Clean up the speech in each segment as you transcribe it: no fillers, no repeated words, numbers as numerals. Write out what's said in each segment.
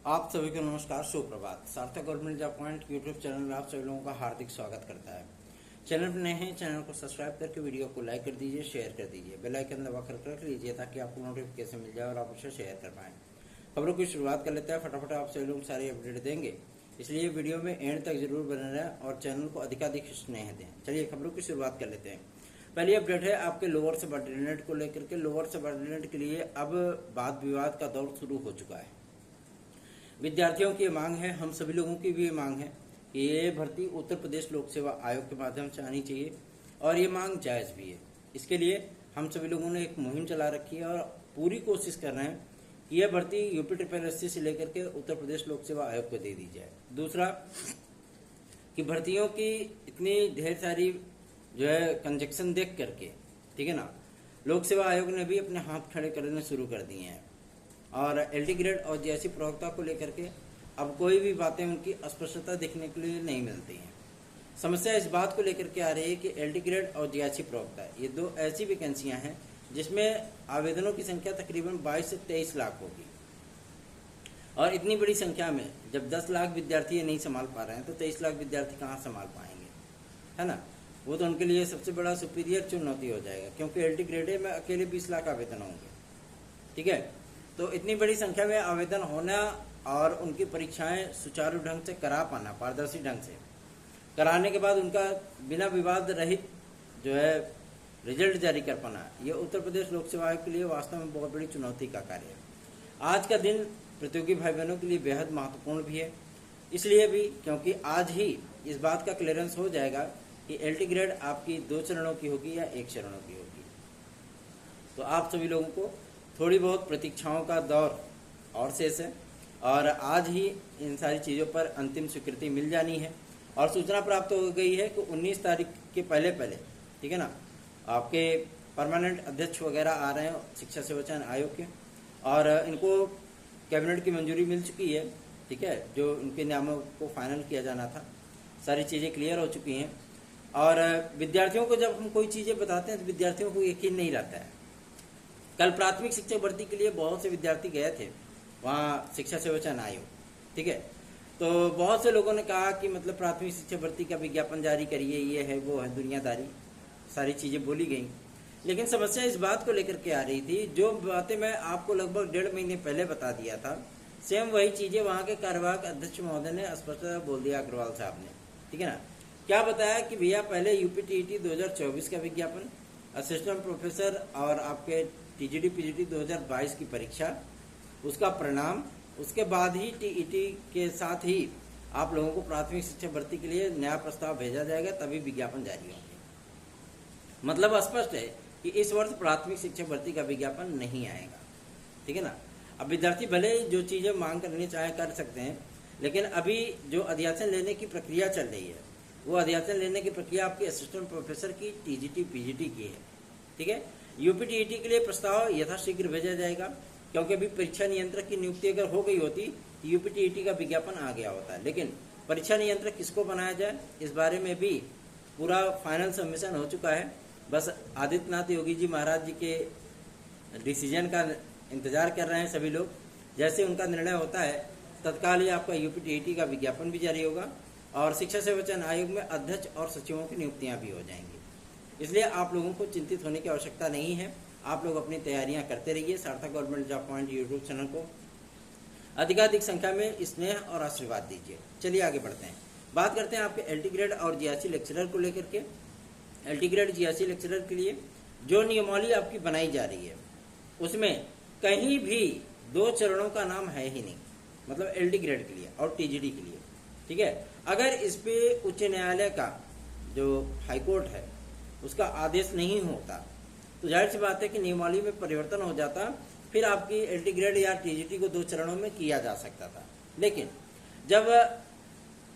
आप सभी को नमस्कार, सुप्रभात। सार्थक government job point YouTube channel में आप सभी लोगों का हार्दिक स्वागत करता है। चैनल पर नए हैं, चैनल को सब्सक्राइब करके वीडियो को लाइक कर दीजिए, शेयर कर दीजिए, बेल आइकन दबाकर रख लीजिए ताकि आपको नोटिफिकेशन मिल जाए और आप उसे शेयर कर पाएं। खबरों की शुरुआत कर लेते हैं। फटाफट आप सभी लोग सारी अपडेट देंगे, इसलिए वीडियो में एंड तक जरूर बने रहें और चैनल को अधिकाधिक स्नेह दें। चलिए खबरों की शुरुआत कर लेते हैं। पहली अपडेट है आपके लोअर सबऑर्डिनेट को लेकर के। लोअर सबऑर्डिनेट के लिए अब वाद विवाद का दौर शुरू हो चुका है। विद्यार्थियों की मांग है, हम सभी लोगों की भी मांग है कि ये भर्ती उत्तर प्रदेश लोक सेवा आयोग के माध्यम से आनी चाहिए और ये मांग जायज भी है। इसके लिए हम सभी लोगों ने एक मुहिम चला रखी है और पूरी कोशिश कर रहे हैं कि यह भर्ती यूपी ट्रिपल एससी से लेकर के उत्तर प्रदेश लोक सेवा आयोग को दे दी जाए। दूसरा कि भर्तियों की इतनी ढेर सारी जो है कंजक्शन देख करके, ठीक है ना, लोक सेवा आयोग ने भी अपने हाथ खड़े करने शुरू कर दिए हैं और एलटी ग्रेड और जीएससी प्रवक्ता को लेकर के अब कोई भी बातें उनकी अस्पष्टता देखने के लिए नहीं मिलती हैं। समस्या इस बात को लेकर के आ रही है कि एलटी ग्रेड और जीएससी प्रवक्ता ये दो ऐसी वैकेंसियां हैं जिसमें आवेदनों की संख्या तकरीबन 22 से 23 लाख होगी और इतनी बड़ी संख्या में जब 10 लाख विद्यार्थी ये नहीं संभाल पा रहे हैं तो 23 लाख विद्यार्थी कहाँ संभाल पाएंगे, है ना। वो तो उनके लिए सबसे बड़ा सुपीरियर चुनौती हो जाएगा क्योंकि एलटी ग्रेड में अकेले 20 लाख आवेदन होंगे, ठीक है। तो इतनी बड़ी संख्या में आवेदन होना और उनकी परीक्षाएं सुचारू ढंग से करा पाना, पारदर्शी ढंग से कराने के बाद उनका बिना विवाद रहित जो है रिजल्ट जारी कर पाना, यह उत्तर प्रदेश लोक सेवा आयोग के लिए वास्तव में बहुत बड़ी चुनौती का कार्य है। आज का दिन प्रतियोगी भाई बहनों के लिए बेहद महत्वपूर्ण भी है, इसलिए भी क्योंकि आज ही इस बात का क्लियरेंस हो जाएगा कि एलटी ग्रेड आपकी 2 चरणों की होगी या 1 चरणों की होगी। तो आप सभी लोगों को थोड़ी बहुत प्रतीक्षाओं का दौर और शेष है और आज ही इन सारी चीज़ों पर अंतिम स्वीकृति मिल जानी है और सूचना प्राप्त हो गई है कि 19 तारीख के पहले, ठीक है ना, आपके परमानेंट अध्यक्ष वगैरह आ रहे हैं शिक्षा सेवा चयन आयोग के और इनको कैबिनेट की मंजूरी मिल चुकी है, ठीक है। जो उनके नामों को फाइनल किया जाना था, सारी चीज़ें क्लियर हो चुकी हैं और विद्यार्थियों को जब हम कोई चीज़ें बताते हैं तो विद्यार्थियों को यकीन नहीं रहता है। कल प्राथमिक शिक्षक भर्ती के लिए बहुत से विद्यार्थी गए थे वहाँ शिक्षा सेवा चयन आयोग, ठीक है। तो बहुत से लोगों ने कहा कि मतलब प्राथमिक शिक्षक भर्ती का विज्ञापन जारी करिए, ये है वो है, दुनियादारी सारी चीज़ें बोली गई। लेकिन समस्या इस बात को लेकर के आ रही थी, जो बातें मैं आपको लगभग 1.5 महीने पहले बता दिया था, सेम वही चीज़ें वहाँ के कार्यवाहक अध्यक्ष महोदय ने स्पष्ट बोल दिया, अग्रवाल साहब ने, ठीक है ना। क्या बताया कि भैया पहले यूपीटीईटी 2024 का विज्ञापन, असिस्टेंट प्रोफेसर और आपके टीजीटी पीजीटी 2022 की परीक्षा, उसका परिणाम, उसके बाद ही टीईटी के साथ ही आप लोगों को प्राथमिक शिक्षक भर्ती के लिए नया प्रस्ताव भेजा जाएगा, तभी विज्ञापन जारी होंगे। मतलब स्पष्ट है कि इस वर्ष प्राथमिक शिक्षक भर्ती का विज्ञापन नहीं आएगा, ठीक है ना। अब विद्यार्थी भले जो चीज़ें मांग करनी चाहे कर सकते हैं, लेकिन अभी जो अध्यासन लेने की प्रक्रिया चल रही है वो अध्यासन लेने की प्रक्रिया आपकी असिस्टेंट प्रोफेसर की टीजीटी पीजीटी की है, ठीक है। यूपीटीईटी के लिए प्रस्ताव यथाशीघ्र भेजा जाएगा क्योंकि अभी परीक्षा नियंत्रक की नियुक्ति अगर हो गई होती तो यूपीटीईटी का विज्ञापन आ गया होता है, लेकिन परीक्षा नियंत्रक किसको बनाया जाए इस बारे में भी पूरा फाइनल सबमिशन हो चुका है। बस आदित्यनाथ योगी जी महाराज जी के डिसीजन का इंतजार कर रहे हैं सभी लोग। जैसे उनका निर्णय होता है तत्काल ही आपका यूपीटीईटी का विज्ञापन भी जारी होगा और शिक्षा सेवा चयन आयोग में अध्यक्ष और सचिवों की नियुक्तियां भी हो जाएंगी। इसलिए आप लोगों को चिंतित होने की आवश्यकता नहीं है, आप लोग अपनी तैयारियां करते रहिए। सार्थक government job point YouTube channel को अधिकाधिक संख्या में स्नेह और आशीर्वाद दीजिए। चलिए आगे बढ़ते हैं, बात करते हैं आपके एलटी ग्रेड और जीएससी लेक्चरर को लेकर के। एलटी ग्रेड जीएससी लेक्चरर के लिए जो नियमावली आपकी बनाई जा रही है उसमें कहीं भी 2 चरणों का नाम है ही नहीं, मतलब एलटी ग्रेड के लिए और टीजीडी के लिए, ठीक है। अगर इस पे उच्च न्यायालय का जो हाईकोर्ट है उसका आदेश नहीं होता तो जाहिर सी बात है कि नियमावली में परिवर्तन हो जाता, फिर आपकी एलटी ग्रेड या टीजीटी को 2 चरणों में किया जा सकता था। लेकिन जब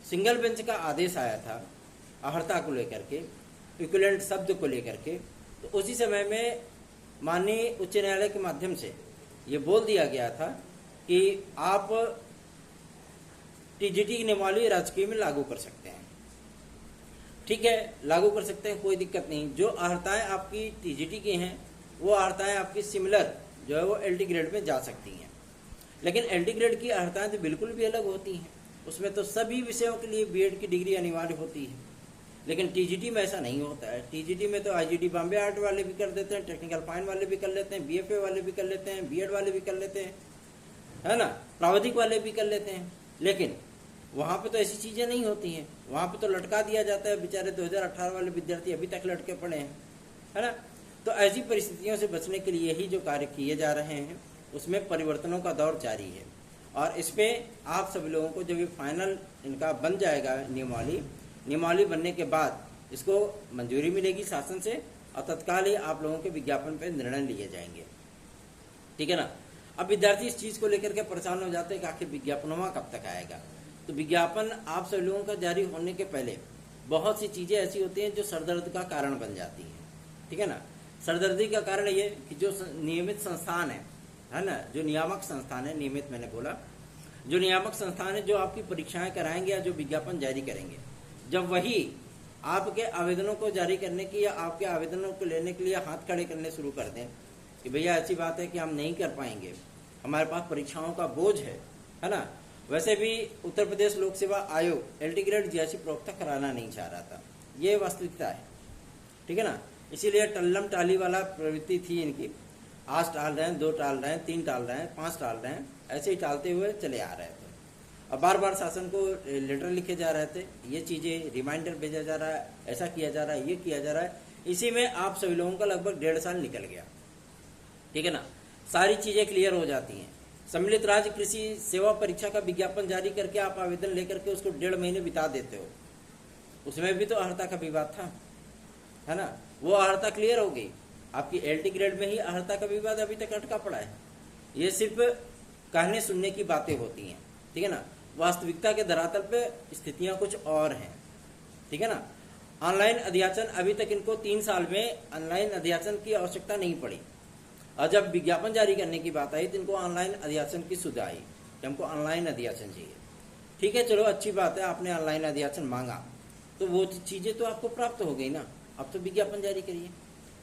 सिंगल बेंच का आदेश आया था अहर्ता को लेकर के, इक्विवेलेंट शब्द को लेकर के, तो उसी समय में माननीय उच्च न्यायालय के माध्यम से ये बोल दिया गया था कि आप टीजीटी की नियमावली राजकीय में लागू कर सकते हैं, ठीक है, लागू कर सकते हैं, कोई दिक्कत नहीं। जो अर्हताएं आपकी टीजीटी की हैं वो अर्हताएं आपकी सिमिलर जो है वो एलटी ग्रेड में जा सकती हैं। लेकिन एलटी ग्रेड की अर्हताएं तो बिल्कुल भी अलग होती हैं। उसमें तो सभी विषयों के लिए बीएड की डिग्री अनिवार्य होती है। लेकिन टीजीटी में ऐसा नहीं होता है। टीजीटी में तो आईजीटी बॉम्बे आर्ट वाले भी कर देते हैं, टेक्निकल फाइन वाले भी कर लेते हैं, बीएफए वाले भी कर लेते हैं, बीएड वाले भी कर लेते हैं, है ना, प्राविधिक वाले भी कर लेते हैं। लेकिन वहाँ पे तो ऐसी चीजें नहीं होती हैं। वहाँ पे तो लटका दिया जाता है। बेचारे 2018 वाले विद्यार्थी अभी तक लटके पड़े हैं, है ना। तो ऐसी परिस्थितियों से बचने के लिए ही जो कार्य किए जा रहे हैं उसमें परिवर्तनों का दौर जारी है। और इसमें आप सभी लोगों को जब ये फाइनल इनका बन जाएगा नियमावली बनने के बाद इसको मंजूरी मिलेगी शासन से और तत्काल ही आप लोगों के विज्ञापन पर निर्णय लिए जाएंगे, ठीक है ना। अब विद्यार्थी इस चीज को लेकर के परेशान हो जाते हैं कि आखिर विज्ञापनों कब तक आएगा। तो विज्ञापन आप सभी लोगों का जारी होने के पहले बहुत सी चीजें ऐसी होती हैं जो सरदर्द का कारण बन जाती हैं, ठीक है ना। सरदर्दी का कारण ये कि जो नियमित संस्थान है ना, जो नियामक संस्थान है, नियमित मैंने बोला, जो नियामक संस्थान है जो आपकी परीक्षाएं कराएंगे या जो विज्ञापन जारी करेंगे, जब वही आपके आवेदनों को जारी करने की या आपके आवेदनों को लेने के लिए हाथ खड़े करने शुरू कर दें कि भैया ऐसी बात है कि हम नहीं कर पाएंगे, हमारे पास परीक्षाओं का बोझ है ना। वैसे भी उत्तर प्रदेश लोक सेवा आयोग एलटी ग्रेड जीआईसी प्रोक्ता कराना नहीं चाह रहा था, ये वास्तविकता है, ठीक है ना। इसीलिए टल्लम टाली वाला प्रवृत्ति थी इनकी। आज टाल रहे हैं, 2 टाल रहे हैं, 3 टाल रहे हैं, 5 टाल रहे हैं, ऐसे ही टालते हुए चले आ रहे थे। अब बार बार शासन को लेटर लिखे जा रहे थे, ये चीजें रिमाइंडर भेजा जा रहा है, ऐसा किया जा रहा है, ये किया जा रहा है। इसी में आप सभी लोगों का लगभग 1.5 साल निकल गया, ठीक है ना। सारी चीजें क्लियर हो जाती हैं। सम्मिलित राज्य कृषि सेवा परीक्षा का विज्ञापन जारी करके आप आवेदन लेकर के उसको 1.5 महीने बिता देते हो। उसमें भी तो अर्हता का विवाद था, है ना। वो अर्हता क्लियर हो गई, आपकी एलटी ग्रेड में ही अर्हता का विवाद अभी तक अटका पड़ा है। ये सिर्फ कहने सुनने की बातें होती हैं, ठीक है ना। वास्तविकता के धरातल पे स्थितियां कुछ और हैं, ठीक है ना। ऑनलाइन अध्याचन, अभी तक इनको 3 साल में ऑनलाइन अध्याचन की आवश्यकता नहीं पड़ी, और जब विज्ञापन जारी करने की बात आई तो इनको ऑनलाइन अध्याचन की सुविधा आई कि हमको ऑनलाइन अध्याचन चाहिए। ठीक है, चलो अच्छी बात है, आपने ऑनलाइन अध्याचन मांगा तो वो चीजें तो आपको प्राप्त हो गई ना, अब तो विज्ञापन जारी करिए।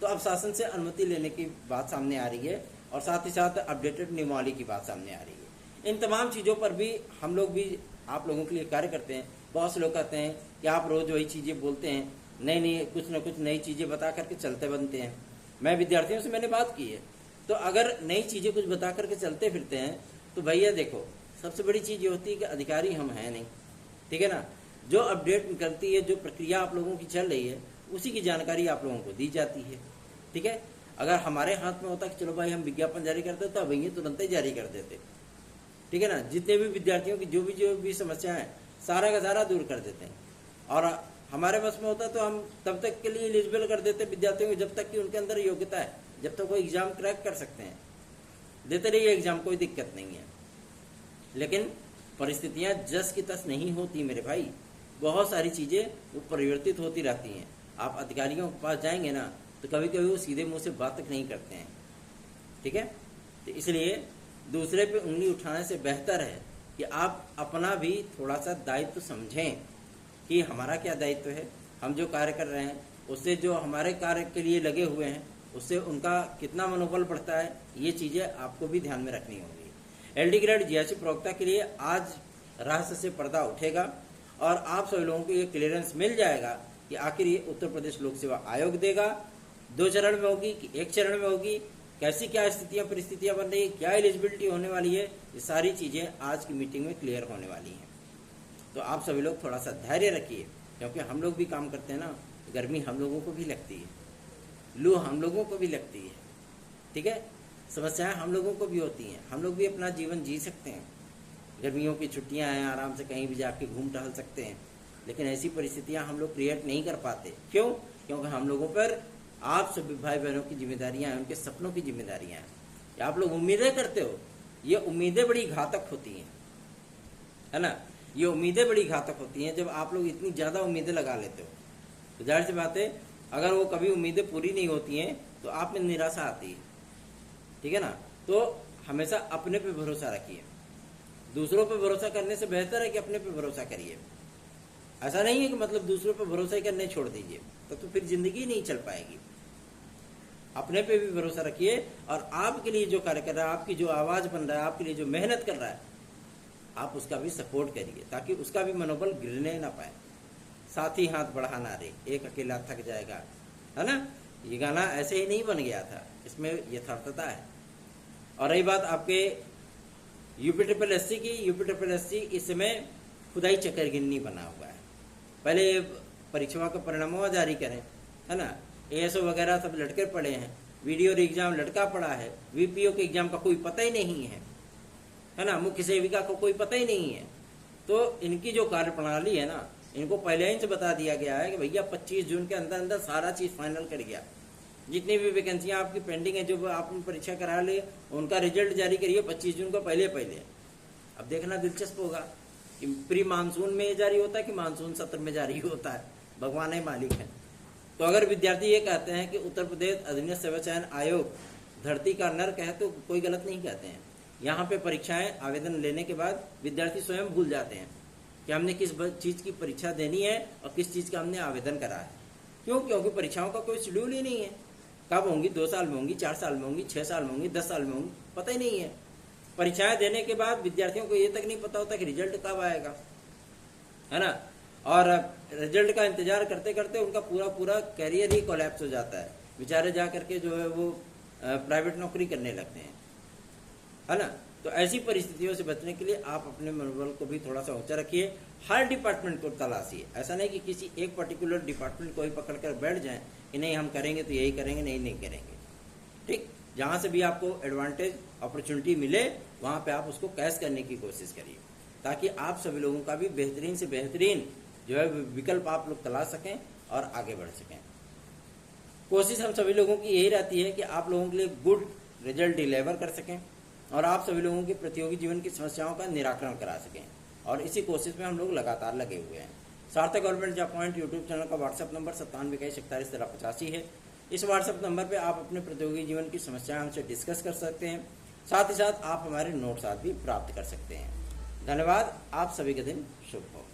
तो अब शासन से अनुमति लेने की बात सामने आ रही है और साथ ही साथ अपडेटेड नियमावली की बात सामने आ रही है। इन तमाम चीजों पर भी हम लोग भी आप लोगों के लिए कार्य करते हैं। बहुत से लोग कहते हैं कि आप रोज वही चीजें बोलते हैं, नई कुछ न कुछ नई चीजें बता करके चलते बनते हैं। मैं विद्यार्थियों से मैंने बात की है, तो अगर नई चीजें कुछ बता करके चलते फिरते हैं तो भैया देखो, सबसे बड़ी चीज ये होती है कि अधिकारी हम हैं नहीं, ठीक है ना। जो अपडेट निकलती है, जो प्रक्रिया आप लोगों की चल रही है, उसी की जानकारी आप लोगों को दी जाती है, ठीक है। अगर हमारे हाथ में होता कि चलो भाई हम विज्ञापन जारी करते तो अब ये तुरंत ही जारी कर देते, ठीक है ना। जितने भी विद्यार्थियों की जो भी समस्या है सारा का सारा दूर कर देते हैं, और हमारे बस में होता तो हम तब तक के लिए एलिजिबल कर देते विद्यार्थियों को जब तक कि उनके अंदर योग्यता है, जब तक वो एग्जाम क्रैक कर सकते हैं, देते रहिए एग्जाम, कोई दिक्कत नहीं है। लेकिन परिस्थितियां जस की तस नहीं होती मेरे भाई, बहुत सारी चीजें वो परिवर्तित होती रहती हैं। आप अधिकारियों के पास जाएंगे ना तो कभी कभी वो सीधे मुंह से बात तक नहीं करते हैं, ठीक है। तो इसलिए दूसरे पे उंगली उठाने से बेहतर है कि आप अपना भी थोड़ा सा दायित्व समझें कि हमारा क्या दायित्व है, हम जो कार्य कर रहे हैं उससे जो हमारे कार्य के लिए लगे हुए हैं उससे उनका कितना मनोबल बढ़ता है, ये चीजें आपको भी ध्यान में रखनी होगी। एलडी ग्रेड जीआईसी प्रवक्ता के लिए आज रहस्य से पर्दा उठेगा और आप सभी लोगों को ये क्लियरेंस मिल जाएगा कि आखिर ये उत्तर प्रदेश लोक सेवा आयोग देगा, 2 चरण में होगी कि 1 चरण में होगी, कैसी क्या स्थितियां परिस्थितियां बन रही है, क्या एलिजिबिलिटी होने वाली है, ये सारी चीजें आज की मीटिंग में क्लियर होने वाली हैं। तो आप सभी लोग थोड़ा सा धैर्य रखिए, क्योंकि हम लोग भी काम करते हैं ना, गर्मी हम लोगों को भी लगती है, लू हम लोगों को भी लगती है, ठीक है, समस्याएं हम लोगों को भी होती हैं, हम लोग भी अपना जीवन जी सकते हैं। गर्मियों की छुट्टियां हैं, आराम से कहीं भी जाके घूम टहल सकते हैं, लेकिन ऐसी परिस्थितियां हम लोग क्रिएट नहीं कर पाते। क्यों? क्योंकि हम लोगों पर आप सभी भाई बहनों की जिम्मेदारियां हैं, उनके सपनों की जिम्मेदारियां हैं। आप लोग उम्मीदें करते हो, ये उम्मीदें बड़ी घातक होती हैं, है ना। ये उम्मीदें बड़ी घातक होती हैं जब आप लोग इतनी ज्यादा उम्मीदें लगा लेते हो। तो जाहिर सी बात है, अगर वो कभी उम्मीदें पूरी नहीं होती हैं तो आप में निराशा आती है, ठीक है ना। तो हमेशा अपने पे भरोसा रखिए, दूसरों पे भरोसा करने से बेहतर है कि अपने पे भरोसा करिए। ऐसा नहीं है कि मतलब दूसरों पे भरोसा ही करने छोड़ दीजिए, तो फिर जिंदगी नहीं चल पाएगी। अपने पे भी भरोसा रखिए और आपके लिए जो कार्य कर रहा है, आपकी जो आवाज बन रहा है, आपके लिए जो मेहनत कर रहा है, आप उसका भी सपोर्ट करिए ताकि उसका भी मनोबल गिरने ना पाए। साथ ही हाथ बढ़ाना रे, एक अकेला थक जाएगा, है ना। ये गाना ऐसे ही नहीं बन गया था, इसमें यथार्थता है। और रही बात आपके यूपी की, यूपी इस समय खुदाई चक्कर गिननी बना हुआ है। पहले परीक्षाओं का परिणाम जारी करें, है ना। एएसओ वगैरह सब लटके पड़े हैं, वीडियो एग्जाम लटका पड़ा है, वीपीओ के एग्जाम का कोई पता ही नहीं है ना, मुख्य सेविका को कोई पता ही नहीं है। तो इनकी जो कार्य प्रणाली है ना, इनको पहले ही से बता दिया गया है कि भैया 25 जून के अंदर अंदर सारा चीज फाइनल कर गया। जितनी भी वैकेंसियां आपकी पेंडिंग है, जो आपने परीक्षा करा ली, उनका रिजल्ट जारी करिए 25 जून को पहले। अब देखना दिलचस्प होगा कि प्री मानसून में जारी होता है कि मानसून सत्र में जारी होता है, भगवान ही मालिक है। तो अगर विद्यार्थी ये कहते हैं कि उत्तर प्रदेश अधीनस्थ सेवा चयन आयोग धरती का नर्क है, तो कोई गलत नहीं कहते हैं। यहाँ पे परीक्षाएं आवेदन लेने के बाद विद्यार्थी स्वयं भूल जाते हैं कि हमने किस चीज की परीक्षा देनी है और किस चीज का हमने आवेदन करा है। क्यों? क्योंकि परीक्षाओं का कोई शेड्यूल ही नहीं है। कब होंगी, 2 साल में होंगी, 4 साल में होंगी, 6 साल में होंगी, 10 साल में होंगी, पता ही नहीं है। परीक्षाएं देने के बाद विद्यार्थियों को ये तक नहीं पता होता कि रिजल्ट कब आएगा, है ना। और रिजल्ट का इंतजार करते करते उनका पूरा कैरियर ही कोलैप्स हो जाता है। बेचारे जा करके जो है वो प्राइवेट नौकरी करने लगते हैं, है ना। तो ऐसी परिस्थितियों से बचने के लिए आप अपने मनोबल को भी थोड़ा सा ऊंचा रखिए। हर डिपार्टमेंट को तलाशिए, ऐसा नहीं कि किसी एक पर्टिकुलर डिपार्टमेंट को ही पकड़ कर बैठ जाएं कि नहीं हम करेंगे तो यही करेंगे, नहीं करेंगे। ठीक, जहां से भी आपको एडवांटेज अपॉर्चुनिटी मिले वहां पे आप उसको कैश करने की कोशिश करिए, ताकि आप सभी लोगों का भी बेहतरीन से बेहतरीन जो है विकल्प आप लोग तलाश सकें और आगे बढ़ सकें। कोशिश हम सभी लोगों की यही रहती है कि आप लोगों के लिए गुड रिजल्ट डिलीवर कर सकें और आप सभी लोगों की प्रतियोगी जीवन की समस्याओं का निराकरण करा सकें, और इसी कोशिश में हम लोग लगातार लगे हुए हैं। सार्थक government job point YouTube channel का व्हाट्सएप नंबर 9721411385 है। इस व्हाट्सएप नंबर पे आप अपने प्रतियोगी जीवन की समस्याएं हमसे डिस्कस कर सकते हैं। साथ ही साथ आप हमारे नोट्स भी प्राप्त कर सकते हैं। धन्यवाद। आप सभी का दिन शुभ हो।